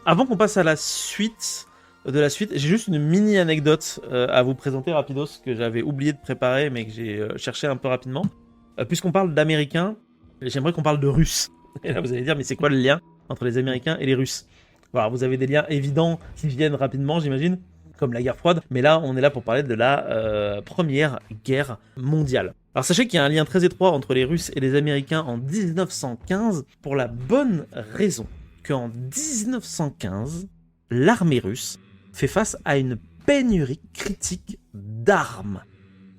avant qu'on passe à la suite j'ai juste une mini anecdote à vous présenter rapidos que j'avais oublié de préparer mais que j'ai cherché un peu rapidement. Puisqu'on parle d'Américains, j'aimerais qu'on parle de Russes. Et là vous allez dire mais c'est quoi le lien entre les Américains et les Russes? Voilà, vous avez des liens évidents qui viennent rapidement j'imagine, comme la guerre froide, mais là on est là pour parler de la première guerre mondiale. Alors sachez qu'il y a un lien très étroit entre les Russes et les Américains en 1915 pour la bonne raison qu'en 1915, l'armée russe fait face à une pénurie critique d'armes,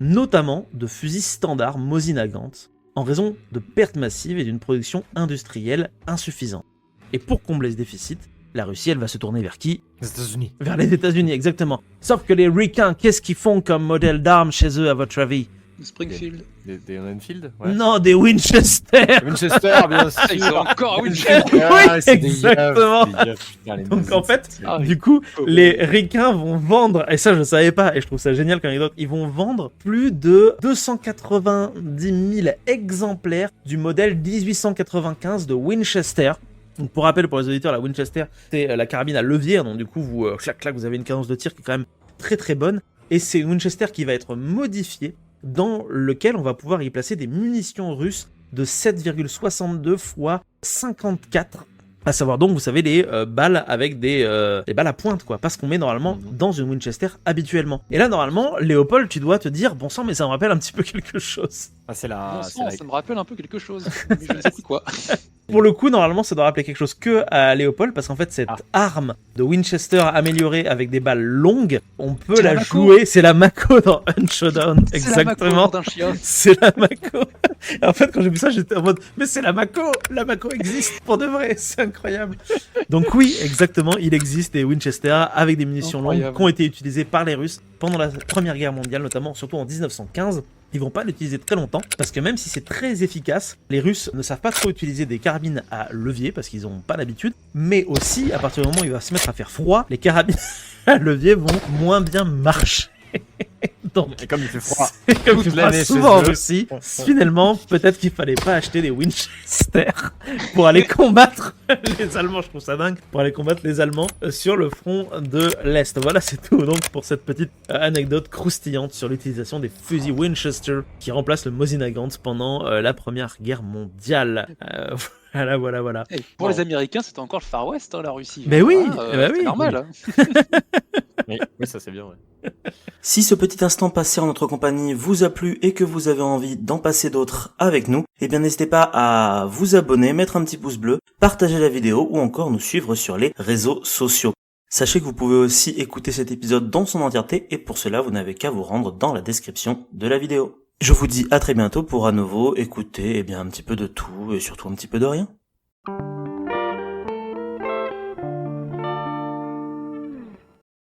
notamment de fusils standards Mosin-Nagant, en raison de pertes massives et d'une production industrielle insuffisante. Et pour combler ce déficit, la Russie, elle va se tourner vers qui? Les États-Unis. Vers les États-Unis, exactement. Sauf que les Ricains, qu'est-ce qu'ils font comme modèle d'armes chez eux, à votre avis? Springfield. Des Enfield, ouais. Non, des Winchester. Winchester, bien sûr. Ils ont encore Winchester. Oui, exactement. Donc en fait, Ah oui. du coup, les Ricains vont vendre, et ça je savais pas, et je trouve ça génial comme anecdote, ils vont vendre plus de 290 000 exemplaires du modèle 1895 de Winchester. Donc pour rappel pour les auditeurs, la Winchester, c'est la carabine à levier, donc du coup, vous clac, vous avez une cadence de tir qui est quand même très très bonne, et c'est une Winchester qui va être modifiée, dans lequel on va pouvoir y placer des munitions russes de 7,62 x 54. À savoir donc, vous savez, les balles avec des balles à pointe, quoi. Pas ce qu'on met normalement dans une Winchester habituellement. Et là, normalement, Léopold, tu dois te dire, bon sang, mais ça me rappelle un petit peu quelque chose. Ah, c'est Bon la... sang, ça me rappelle un peu quelque chose. Mais je ne sais plus quoi. Pour le coup, normalement, ça doit rappeler quelque chose que à Léopold, parce qu'en fait, cette arme de Winchester améliorée avec des balles longues, on peut C'est la la Mako. jouer. C'est la Mako dans Unshowdown, exactement. C'est la Mako d'un chien. C'est la Mako. Et en fait, quand j'ai vu ça, j'étais en mode, mais c'est la Mako. La Mako existe pour de vrai. C'est incroyable. Donc oui, exactement, il existe des Winchester avec des munitions longues Incroyable. qui ont été utilisées par les Russes pendant la Première Guerre mondiale, notamment surtout en 1915. Ils vont pas l'utiliser très longtemps parce que même si c'est très efficace, les Russes ne savent pas trop utiliser des carabines à levier parce qu'ils n'ont pas l'habitude. Mais aussi, à partir du moment où il va se mettre à faire froid, les carabines à levier vont moins bien marcher. Donc, Et comme il fait froid. comme toute tu l'année feras chez souvent en eux. Russie, finalement, peut-être qu'il fallait pas acheter des Winchester pour aller combattre les Allemands. Je trouve ça dingue. Pour aller combattre les Allemands sur le front de l'Est. Voilà, c'est tout donc pour cette petite anecdote croustillante sur l'utilisation des fusils Winchester qui remplacent le Mosin-Nagant pendant la Première Guerre mondiale. Voilà. Et pour Bon. les Américains, c'était encore le Far West, hein, la Russie. Mais oui, c'est oui. normal. Hein. Oui, ça c'est bien, ouais. Si ce petit instant passé en notre compagnie vous a plu et que vous avez envie d'en passer d'autres avec nous, eh bien n'hésitez pas à vous abonner, mettre un petit pouce bleu, partager la vidéo ou encore nous suivre sur les réseaux sociaux. Sachez que vous pouvez aussi écouter cet épisode dans son entièreté et pour cela vous n'avez qu'à vous rendre dans la description de la vidéo. Je vous dis à très bientôt pour à nouveau écouter un petit peu de tout et surtout un petit peu de rien.